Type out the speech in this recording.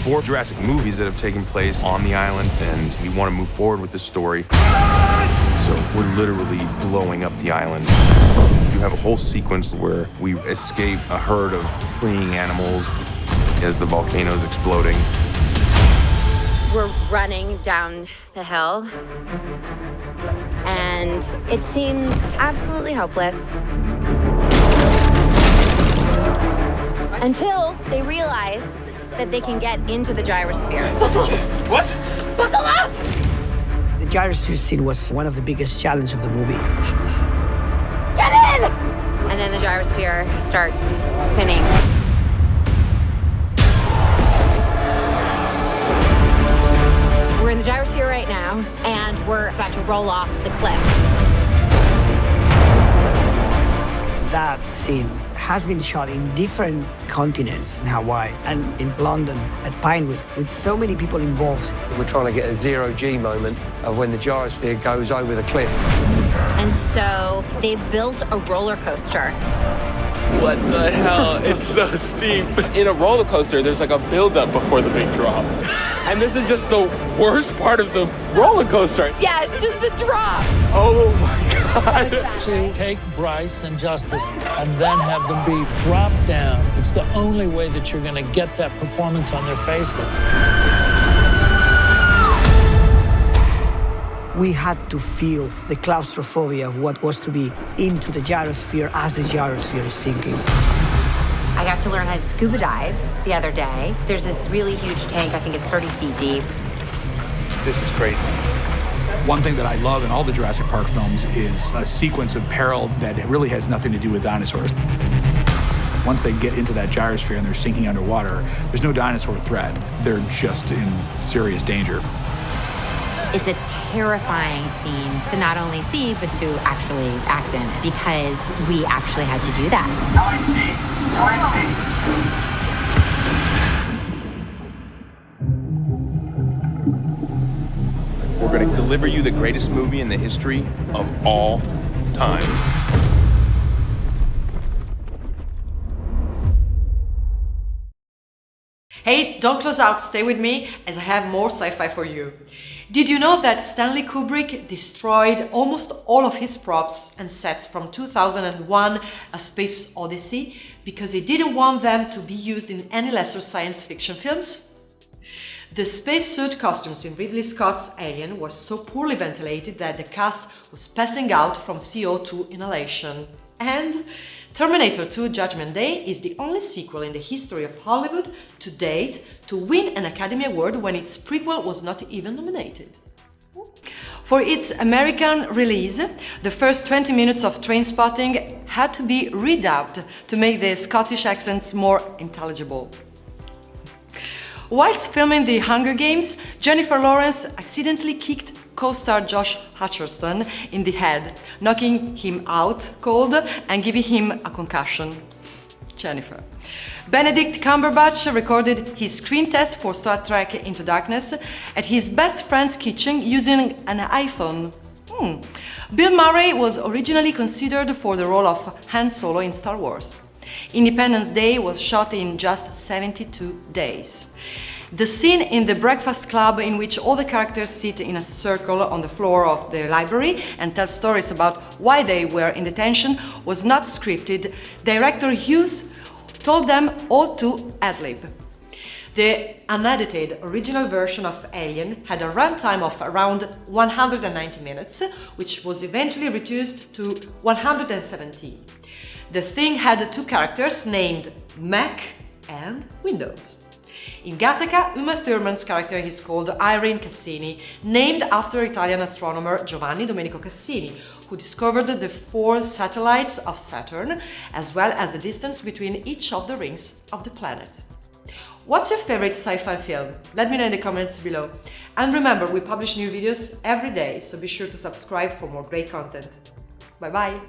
4 Jurassic movies that have taken place on the island, and we want to move forward with the story. So we're literally blowing up the island. You have a whole sequence where we escape a herd of fleeing animals as the volcano is exploding. We're running down the hill, and it seems absolutely hopeless. Until they realize that they can get into the gyrosphere. What? Buckle up! The gyrosphere scene was one of the biggest challenges of the movie. Get in! And then the gyrosphere starts spinning. We're in the gyrosphere right now, and we're about to roll off the cliff. That scene has been shot in different continents, in Hawaii and in London, at Pinewood, with so many people involved. We're trying to get a zero-G moment of when the gyrosphere goes over the cliff. And so they built a roller coaster. What the hell? It's so steep. In a roller coaster, there's like a build-up before the big drop. And this is just the worst part of the roller coaster. Yeah, it's just the drop. Oh my God. To take Bryce and Justice and then have them be dropped down. It's the only way that you're going to get that performance on their faces. We had to feel the claustrophobia of what was to be into the gyrosphere as the gyrosphere is sinking. I got to learn how to scuba dive the other day. There's this really huge tank, I think it's 30 feet deep. This is crazy. One thing that I love in all the Jurassic Park films is a sequence of peril that really has nothing to do with dinosaurs. Once they get into that gyrosphere and they're sinking underwater, there's no dinosaur threat. They're just in serious danger. It's a terrifying scene to not only see, but to actually act in, because we actually had to do that. 20. We're going to deliver you the greatest movie in the history of all time. Hey, don't close out, stay with me as I have more sci-fi for you. Did you know that Stanley Kubrick destroyed almost all of his props and sets from 2001 A Space Odyssey because he didn't want them to be used in any lesser science fiction films? The spacesuit costumes in Ridley Scott's Alien were so poorly ventilated that the cast was passing out from CO2 inhalation. And Terminator 2 Judgment Day is the only sequel in the history of Hollywood to date to win an Academy Award when its prequel was not even nominated. For its American release, the first 20 minutes of Trainspotting had to be redubbed to make the Scottish accents more intelligible. Whilst filming The Hunger Games, Jennifer Lawrence accidentally kicked co-star Josh Hutcherson in the head, knocking him out cold and giving him a concussion. Jennifer. Benedict Cumberbatch recorded his screen test for Star Trek Into Darkness at his best friend's kitchen using an iPhone. Bill Murray was originally considered for the role of Han Solo in Star Wars. Independence Day was shot in just 72 days. The scene in the Breakfast Club in which all the characters sit in a circle on the floor of the library and tell stories about why they were in detention was not scripted. Director Hughes told them all to ad-lib. The unedited original version of Alien had a runtime of around 190 minutes, which was eventually reduced to 117. The thing had 2 characters named Mac and Windows. In Gattaca, Uma Thurman's character is called Irene Cassini, named after Italian astronomer Giovanni Domenico Cassini, who discovered the 4 satellites of Saturn, as well as the distance between each of the rings of the planet. What's your favorite sci-fi film? Let me know in the comments below. And remember, we publish new videos every day, so be sure to subscribe for more great content. Bye bye!